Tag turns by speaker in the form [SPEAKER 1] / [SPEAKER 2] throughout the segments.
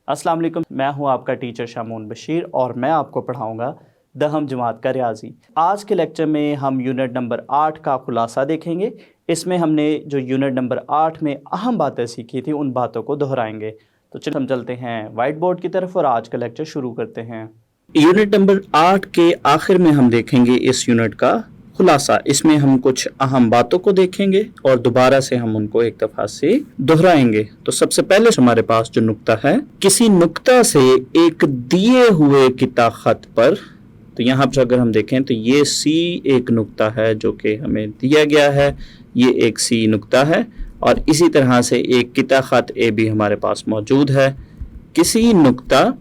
[SPEAKER 1] अस्सलाम वालेकुम, मैं हूं आपका टीचर शामून बशीर और मैं आपको पढ़ाऊंगा दहम जमात का रियाजी। आज के लेक्चर में हम यूनिट नंबर 8 का खुलासा देखेंगे। इसमें हमने जो यूनिट नंबर 8 में अहम बातें सीखी थी उन बातों को दोहराएंगे। तो चलिए हम चलते हैं वाइट बोर्ड की तरफ और आज का लेक्चर शुरू करते हैं। यूनिट नंबर 8 के आखिर में हम देखेंगे इस यूनिट का खुलासा। इसमें हम कुछ अहम बातों को देखेंगे और दोबारा से हम उनको एक दफा से दोहराएंगे। तो सबसे पहले हमारे पास जो नुक्ता है, किसी नुक्ता से एक दिए हुए किता खत पर, तो यहाँ पर अगर हम देखें तो ये सी एक नुक्ता है जो कि हमें दिया गया है, ये एक सी नुक्ता है और इसी तरह से एक किता खत ए भी हमारे पास मौजूद है। किसी नुक्ता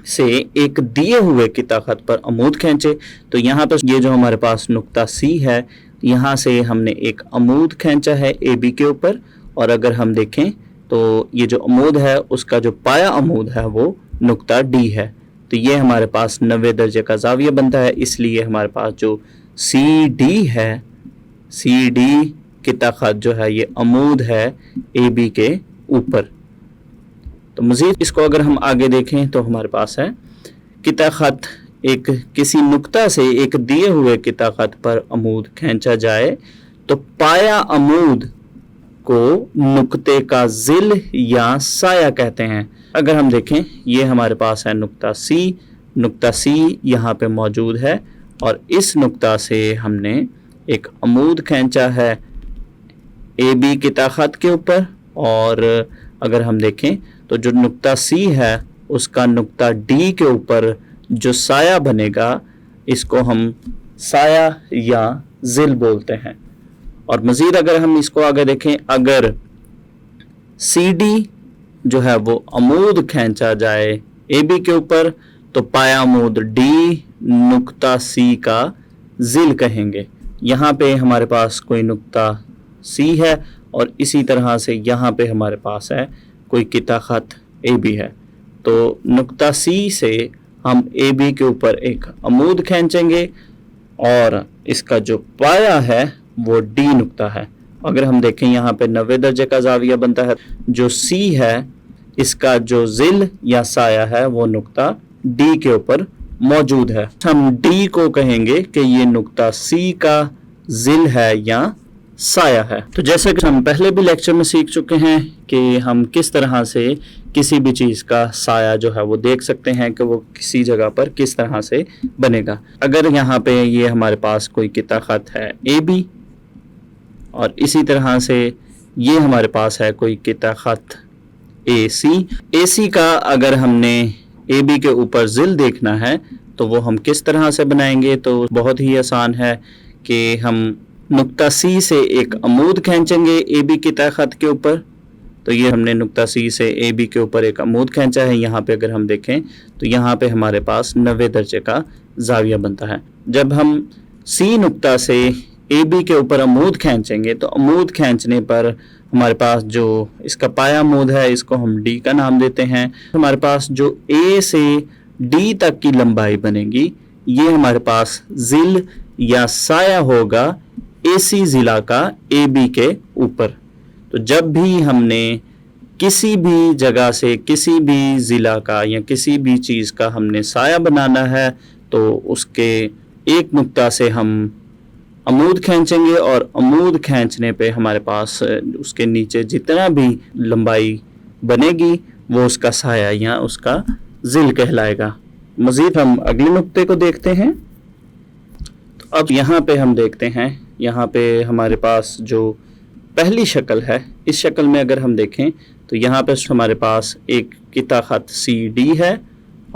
[SPEAKER 1] से एक दिए हुए किता खत पर अमूद खींचे, तो यहाँ पर ये जो हमारे पास नुक्ता सी है, यहाँ से हमने एक अमूद खींचा है ए बी के ऊपर, और अगर हम देखें तो ये जो अमूद है उसका जो पाया अमूद है वो नुक्ता डी है। तो ये हमारे पास 90 दर्जे का जाविया बनता है, इसलिए हमारे पास जो सी डी है, सी डी किता खत जो है ये अमूद है ए बी के ऊपर। तो मज़ीद इसको अगर हम आगे देखें तो हमारे पास है किता खत एक किसी नुक्ता से एक दिए हुए किता खत पर अमूद खींचा जाए तो पाया अमूद को नुक्ते का जिल या साया कहते हैं। अगर हम देखें ये हमारे पास है नुक्ता सी यहाँ पे मौजूद है और इस नुक्ता से हमने एक अमूद खींचा है ए बी किता खत के ऊपर, और अगर हम देखें तो जो नुक्ता सी है उसका नुक्ता डी के ऊपर जो साया बनेगा इसको हम साया या जिल बोलते हैं। और मज़ीद अगर हम इसको आगे देखें, अगर सी डी जो है वो अमूद खींचा जाए ए बी के ऊपर तो पाया अमूद डी नुक्ता सी का जिल कहेंगे। यहाँ पे हमारे पास कोई नुक्ता सी है और इसी तरह से यहाँ पे हमारे पास है कोई किता खत ए बी है। तो नुक्ता सी से हम ए बी के ऊपर एक अमूद खींचेंगे और इसका जो पाया है वो डी नुक्ता है। अगर हम देखें यहाँ पे 90 दर्जे का जाविया बनता है। जो सी है इसका जो जिल या साया है वो नुक्ता डी के ऊपर मौजूद है। हम डी को कहेंगे कि ये नुक्ता सी का जिल है या साया है। तो जैसे कि हम पहले भी लेक्चर में सीख चुके हैं कि हम किस तरह से किसी भी चीज़ का साया जो है वो देख सकते हैं कि वो किसी जगह पर किस तरह से बनेगा। अगर यहाँ पे ये हमारे पास कोई किता खत है ए बी और इसी तरह से ये हमारे पास है कोई किता खत ए सी का अगर हमने ए बी के ऊपर जिल देखना है तो वो हम किस तरह से बनाएंगे। तो बहुत ही आसान है कि हम नुक्ता सी से एक अमूद खींचेंगे ए बी किता खत के ऊपर। तो ये हमने नुक्ता सी से ए बी के ऊपर एक अमूद खींचा है। यहाँ पे अगर हम देखें तो यहाँ पे हमारे पास 90 दर्जे का जाविया बनता है। जब हम सी नुक्ता से ए बी के ऊपर अमूद खींचेंगे तो अमूद खींचने पर हमारे पास जो इसका पाया अमूद है इसको हम डी का नाम देते हैं। हमारे पास जो ए से डी तक की लंबाई बनेगी ये हमारे पास जिल या साया होगा एसी जिला का ए बी के ऊपर। तो जब भी हमने किसी भी जगह से किसी भी ज़िला का या किसी भी चीज़ का हमने साया बनाना है तो उसके एक नुक्ता से हम अमूद खींचेंगे और अमूद खींचने पे हमारे पास उसके नीचे जितना भी लंबाई बनेगी वो उसका साया या उसका जिल कहलाएगा। मज़ीद हम अगले नुक्ते को देखते हैं। तो अब यहाँ पे हम देखते हैं, यहाँ पे हमारे पास जो पहली शक्ल है, इस शक्ल में अगर हम देखें तो यहाँ पे हमारे पास एक किता खत सी डी है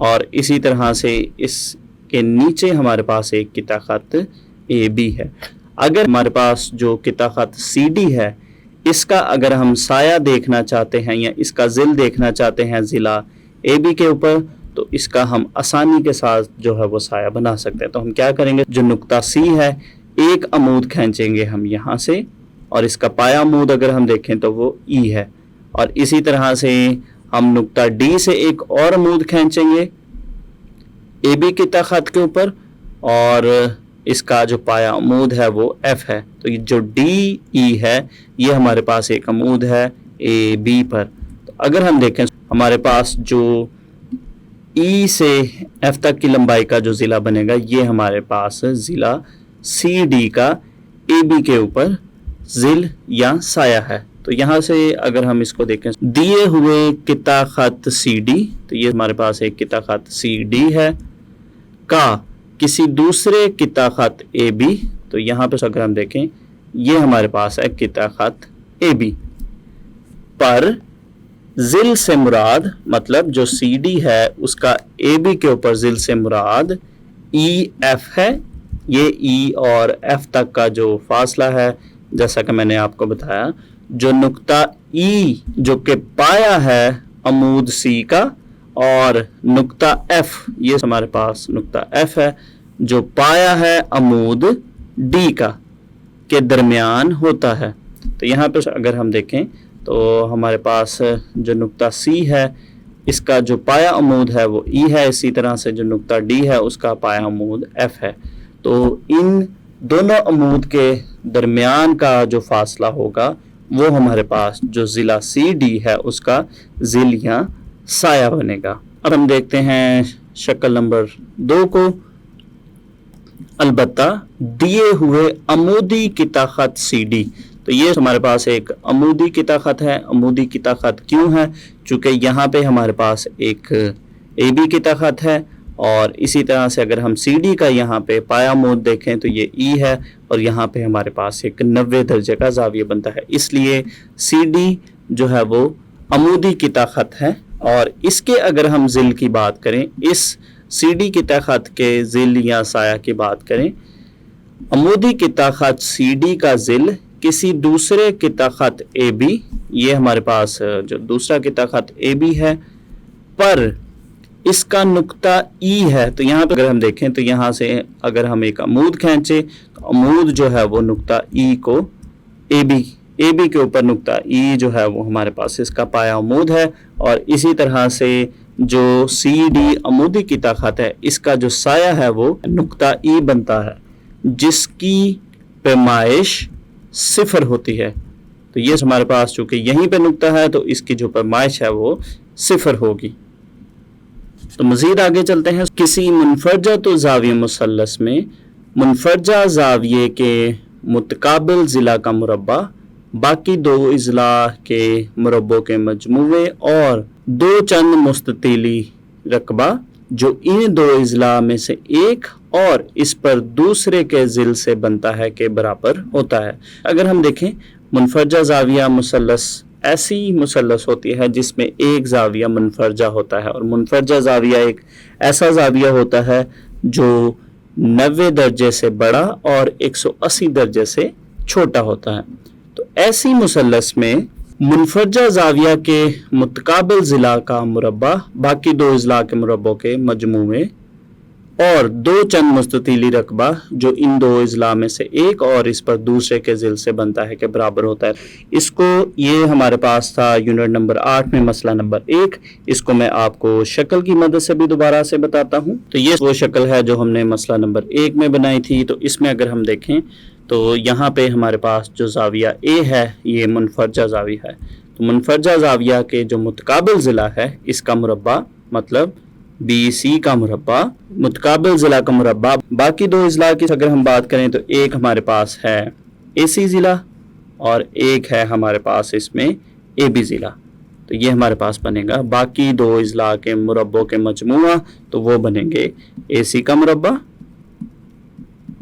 [SPEAKER 1] और इसी तरह से इसके नीचे हमारे पास एक किता खत ए बी है। अगर हमारे पास जो किता खत सी डी है इसका अगर हम साया देखना चाहते हैं या इसका जिल देखना चाहते हैं ज़िला ए बी के ऊपर तो इसका हम आसानी के साथ जो है वो साया बना सकते हैं। तो हम क्या करेंगे, जो नुक्ता सी है एक अमूद खींचेंगे हम यहाँ से और इसका पाया अमूद अगर हम देखें तो वो ई है, और इसी तरह से हम नुक्ता डी से एक और अमूद खींचेंगे ए बी किता खत के ऊपर और इसका जो पाया अमूद है वो एफ है। तो ये जो डी ई है ये हमारे पास एक अमूद है ए बी पर। तो अगर हम देखें हमारे पास जो ई से एफ तक की लंबाई का जो ज़िला बनेगा ये हमारे पास ज़िला सी डी का ए बी के ऊपर ज़िल या साया है। तो यहाँ से अगर हम इसको देखें, दिए हुए किता खत सी डी, तो ये हमारे पास एक किता खत सी डी है, का किसी दूसरे किता खत ए बी, तो यहाँ पे अगर हम देखें ये हमारे पास है किता खत ए बी, पर ज़िल से मुराद मतलब जो सी डी है उसका ए बी के ऊपर ज़िल से मुराद ई एफ है। ये ई और एफ तक का जो फासला है, जैसा कि मैंने आपको बताया, जो नुक्ता ई जो कि पाया है अमूद सी का, और नुक्ता एफ, ये हमारे पास नुक्ता एफ है जो पाया है अमूद डी का के दरमियान होता है। तो यहाँ पे अगर हम देखें तो हमारे पास जो नुक्ता सी है इसका जो पाया अमूद है वो ई है, इसी तरह से जो नुक्ता डी है उसका पाया अमूद एफ है। तो इन दोनों अमूद के दरमियान का जो फासला होगा वो हमारे पास जो ज़िला सी डी है उसका ज़िल या साया बनेगा। अब हम देखते हैं शक्ल नंबर 2 को। अलबत्ता दिए हुए अमूदी किता खत सी डी, तो ये हमारे पास एक अमूदी किता खत है। अमूदी किता खत क्यों है? चूँकि यहाँ पे हमारे पास एक ए बी किता खत है, और इसी तरह से अगर हम सी डी का यहाँ पे पाया अमूद देखें तो ये ई है, और यहाँ पे हमारे पास एक 90 दर्जे का जाविया बनता है, इसलिए सी डी जो है वो अमूदी किता खत है। और इसके अगर हम ज़िल की बात करें, इस सी डी किता खत के ज़िल या साया की बात करें, अमूदी किता खत सी डी का ज़िल किसी दूसरे किता खत ए बी, ये हमारे पास जो दूसरा किता खत ए बी है, पर इसका नुक्ता ई है। तो यहाँ पे अगर हम देखें तो यहाँ से अगर हम एक अमूद खींचे तो अमूद जो है वो नुक्ता ई को ए बी के ऊपर नुक्ता ई जो है वो हमारे पास इसका पाया अमूद है। और इसी तरह से जो सी डी अमूदी किता खत है इसका जो साया है वो नुक्ता ई बनता है, जिसकी पैमाइश 0 होती है। तो ये हमारे पास चूँकि यहीं पे नुक्ता है तो इसकी जो पैमाइश है वो 0 होगी। तो मज़ीद आगे चलते हैं। किसी मुनफरजा तो ज़ाविया मुसल्लस में मुनफरजा ज़ाविये के मुतकाबिल ज़िला का मुरब्बा बाकी 2 इज़ला के मुरब्बों के मजमूए और 2 चंद मुस्ततीली रकबा जो इन 2 इज़ला में से एक और इस पर दूसरे के ज़िल से बनता है के बराबर होता है। अगर हम देखें मुनफरजा ज़ाविया मुसल्लस ऐसी मुसल्लस होती है जिसमें एक ज़ाविया मुनफरजा होता है, और मुनफरजा ज़ाविया एक ऐसा ज़ाविया होता है जो 90 दर्जे से बड़ा और 180 दर्जे से छोटा होता है। तो ऐसी मुसल्लस में मुनफरजा ज़ाविया के मुतकाबिल ज़िला का मुरब्बा बाकी 2 इज़ला के मुरब्बों के मजमूए और 2 चंद मुस्ततीली रकबा जो इन 2 इज़ला में से एक और इस पर दूसरे के ज़िल से बनता है के बराबर होता है। इसको ये हमारे पास था यूनिट नंबर 8 में मसला नंबर 1। इसको मैं आपको शक्ल की मदद से भी दोबारा से बताता हूँ। तो ये वो शक्ल है जो हमने मसला नंबर 1 में बनाई थी। तो इसमें अगर हम देखें तो यहाँ पे हमारे पास जो ज़ाविया ए है ये मुनफरजा ज़ाविया है। तो मुनफरजा ज़ाविया के जो मुतकाबिल ज़िला है इसका मुरब्बा मतलब बी सी का मुरब्बा, मुतकाबिल ज़िला का मुरब्बा। बाकी 2 इज़ला की अगर हम बात करें तो एक हमारे पास है ए सी ज़िला और एक है हमारे पास इसमें ए बी ज़िला। तो ये हमारे पास बनेगा बाकी 2 इज़ला के मुरब्बों के मजमूआ, तो वो बनेंगे ए सी का मुरब्बा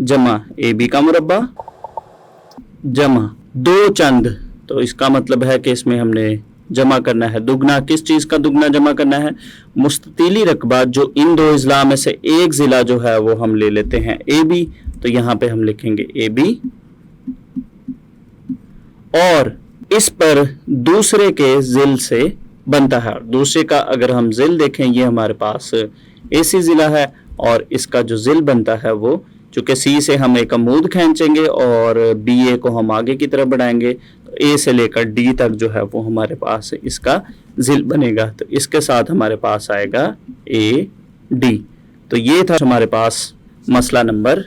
[SPEAKER 1] जमा ए बी का मुरब्बा जमा 2 चंद। तो इसका मतलब है कि इसमें हमने जमा करना है दुगना। किस चीज़ का दुगना जमा करना है? मुस्ततीली रकबा जो इन 2 इज़ला में से एक ज़िला जो है वो हम ले लेते हैं ए बी। तो यहाँ पे हम लिखेंगे ए बी और इस पर दूसरे के ज़िल से बनता है। दूसरे का अगर हम ज़िल देखें ये हमारे पास ए सी ज़िला है और इसका जो ज़िल बनता है वो चूँकि सी से हम एक अमूद खींचेंगे और बी ए को हम आगे की तरफ बढ़ाएंगे तो ए से लेकर डी तक जो है वो हमारे पास इसका ज़िल बनेगा। तो इसके साथ हमारे पास आएगा ए डी। तो ये था हमारे पास मसला नंबर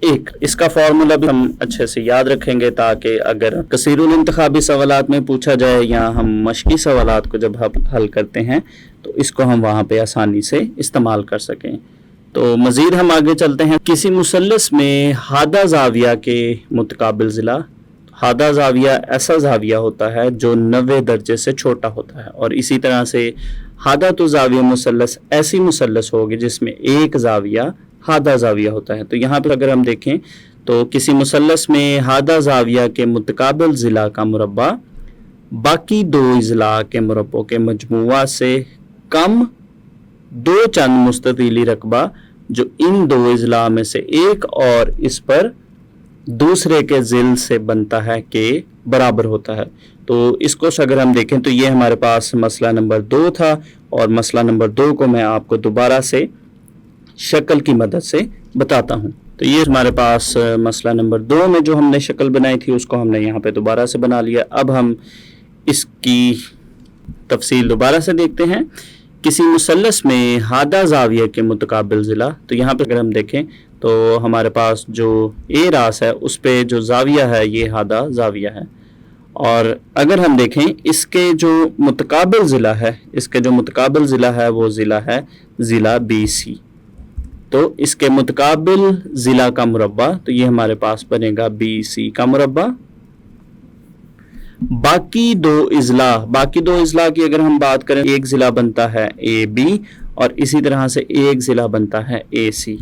[SPEAKER 1] 1। इसका फार्मूला भी हम अच्छे से याद रखेंगे ताकि अगर कसीरुल इंतखाबी सवालात में पूछा जाए या हम मशकी सवालात को जब हम हल करते हैं तो इसको हम वहाँ पे आसानी से इस्तेमाल कर सकें। तो मज़ीद हम आगे चलते हैं। किसी मुसल्लस में हादा ज़ाविया के मुतकाबिल ज़िला। हादा ज़ाविया ऐसा ज़ाविया होता है जो 90 दर्जे से छोटा होता है, और इसी तरह से हादा तो ज़ाविया मुसल्लस ऐसी मुसल्लस होगी जिसमें एक ज़ाविया हादा ज़ाविया होता है। तो यहाँ पर अगर हम देखें तो किसी मुसल्लस में हादा ज़ाविया के मुतकाबिल ज़िला का मुरब्बा बाकी 2 इज़ला के मुरब्बों के मजमुआ से कम 2 चंद मुस्ततीली रकबा जो इन 2 इज़ला में से एक और इस पर दूसरे के ज़िल से बनता है के बराबर होता है। तो इसको अगर हम देखें तो ये हमारे पास मसला नंबर 2 था, और मसला नंबर 2 को मैं आपको दोबारा से शक्ल की मदद से बताता हूँ। तो ये हमारे पास मसला नंबर 2 में जो हमने शक्ल बनाई थी उसको हमने यहाँ पे दोबारा से बना लिया। अब हम इसकी तफसील दोबारा से देखते हैं। किसी मुसल्लस में हादा ज़ाविया के मुतकाबिल ज़िला, तो यहाँ पे अगर हम देखें तो हमारे पास जो ए रास है उस पे जो ज़ाविया है ये हादा ज़ाविया है, और अगर हम देखें इसके जो मुतकाबिल ज़िला है, इसके जो मुतकाबिल ज़िला है वो ज़िला है ज़िला BC। तो इसके मुतकाबिल ज़िला का मुरब्बा, तो ये हमारे पास बनेगा BC का मुरब्बा। बाकी 2 इज़ला की अगर हम बात करें, एक ज़िला बनता है AB और इसी तरह से एक ज़िला बनता है AC।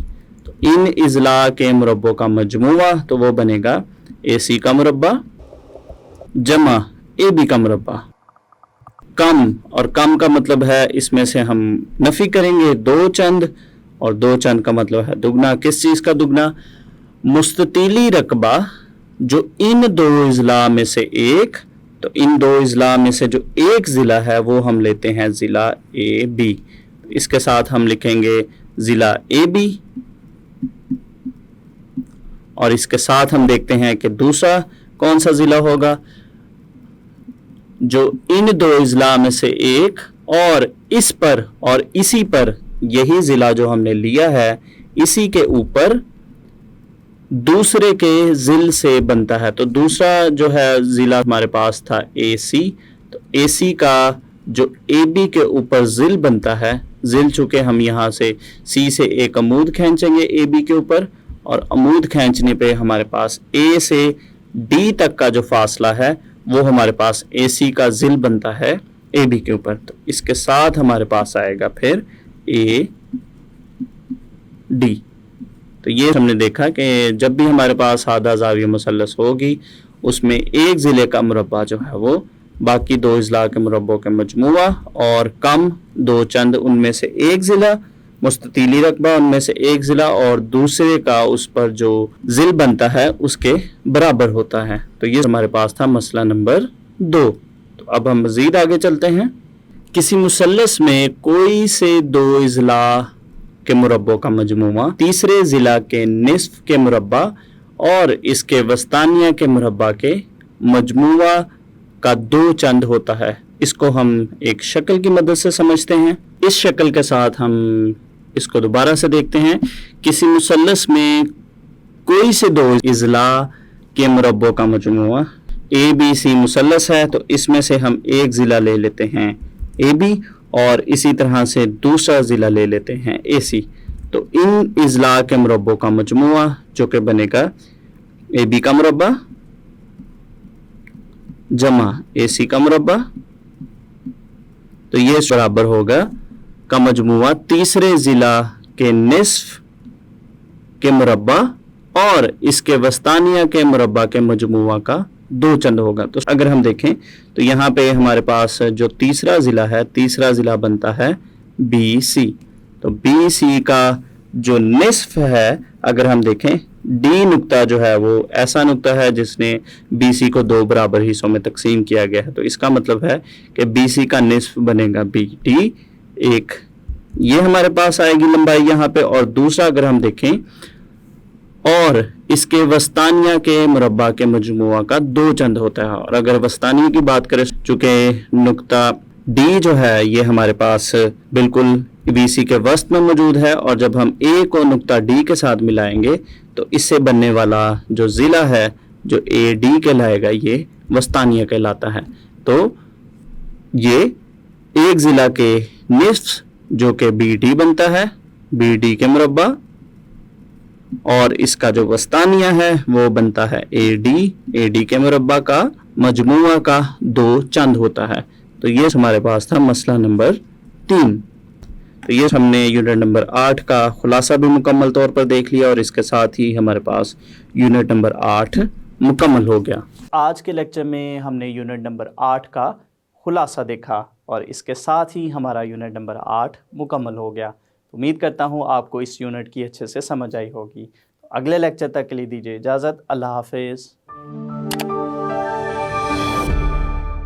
[SPEAKER 1] तो इन इज़ला के मुरब्बों का मजमुआ तो वो बनेगा AC का मुरब्बा जमा AB का मुरब्बा। कम, और कम का मतलब है इसमें से हम नफ़ी करेंगे 2 चंद, और 2 चंद का मतलब है दुगना। किस चीज़ का दुगना? मुस्ततीली रकबा जो इन 2 इज़ला में से एक, तो इन 2 इज़ला में से जो एक ज़िला है वो हम लेते हैं ज़िला AB। इसके साथ हम लिखेंगे ज़िला AB, और इसके साथ हम देखते हैं कि दूसरा कौन सा ज़िला होगा जो इन 2 इज़ला में से एक और इस पर और इसी पर, यही ज़िला जो हमने लिया है इसी के ऊपर दूसरे के ज़िल से बनता है। तो दूसरा जो है ज़िला हमारे पास था AC, तो AC का जो AB के ऊपर ज़िल बनता है, ज़िल चूँकि हम यहाँ से C से एक अमूद खींचेंगे AB के ऊपर, और अमूद खींचने पे हमारे पास A से D तक का जो फासला है वो हमारे पास AC का ज़िल बनता है AB के ऊपर। तो इसके साथ हमारे पास आएगा फिर AD। तो ये हमने देखा कि जब भी हमारे पास हादा ज़ाविया मुसल्लस होगी उसमें एक ज़िले का मुरब्बा जो है वो बाकी 2 इज़ला के मुरब्बों के मजमुआ, और कम 2 चंद उनमें से एक ज़िला, मुस्ततीली रकबा उनमें से एक ज़िला, और दूसरे का उस पर जो ज़िल बनता है उसके बराबर होता है। तो ये हमारे पास था मसला नंबर 2। तो अब हम मज़ीद आगे चलते हैं। किसी मुसल्लस में कोई से 2 इज़ला के मुरब्बों का मजमुआ तीसरे ज़िला के निस्फ के मुरब्बा और इसके वस्तानिया के मुरब्बा के मजमुआ का 2 चंद होता है। इसको हम एक शक्ल की मदद से समझते हैं। इस शक्ल के साथ हम इसको दोबारा से देखते हैं। किसी मुसल्लस में कोई से 2 इज़ला के मुरब्बों का मजमुआ ABC मुसल्लस है, तो इसमें से हम एक ज़िला ले लेते हैं AB, और इसी तरह से दूसरा ज़िला ले लेते हैं AC। तो इन इज़ला के मुरब्बों का मजमुआ जो कि बनेगा AB का मुरब्बा जमा AC का मुरब्बा, तो ये बराबर होगा का मजमुआ तीसरे ज़िला के निस्फ के मुरब्बा और इसके वस्तानिया के मुरब्बा के मजमुआ का 2 चंद होगा। तो अगर हम देखें तो यहाँ पे हमारे पास जो तीसरा ज़िला है, तीसरा ज़िला बनता है BC। तो BC का जो निस्फ है, अगर हम देखें D नुक्ता जो है वो ऐसा नुक्ता है जिसने BC को 2 बराबर हिस्सों में तकसीम किया गया है। तो इसका मतलब है कि BC का निस्फ बनेगा BD 1। ये हमारे पास आएगी लंबाई यहाँ पे। और दूसरा अगर हम देखें, और इसके वस्तानिया के मुरब्बा के मजमुआ का 2 चंद होता है। और अगर वस्तानिया की बात करें, चूँकि नुक्ता D जो है ये हमारे पास बिल्कुल बी सी के वस्त में मौजूद है, और जब हम ए को नुक्ता डी के साथ मिलाएंगे तो इससे बनने वाला जो ज़िला है जो ए डी कहलाएगा ये वस्तानिया कहलाता है। तो ये एक ज़िला के निस्फ जो कि बी डी बनता है, बी डी के मुरब्बा, और इसका जो वस्तानिया है वो बनता है ए डी के मुरब्बा का मजमुआ का 2 चंद होता है। तो ये हमारे पास था मसला नंबर 3। तो ये हमने यूनिट नंबर 8 का खुलासा भी मुकम्मल तौर पर देख लिया, और इसके साथ ही हमारे पास यूनिट नंबर 8 मुकम्मल हो गया। आज के लेक्चर में हमने यूनिट नंबर 8 का खुलासा देखा, और इसके साथ ही हमारा यूनिट नंबर 8 मुकम्मल हो गया। उम्मीद करता हूँ आपको इस यूनिट की अच्छे से समझ आई होगी। तो अगले लेक्चर तक के लिए दीजिए इजाज़त। अल्लाह हाफिज़।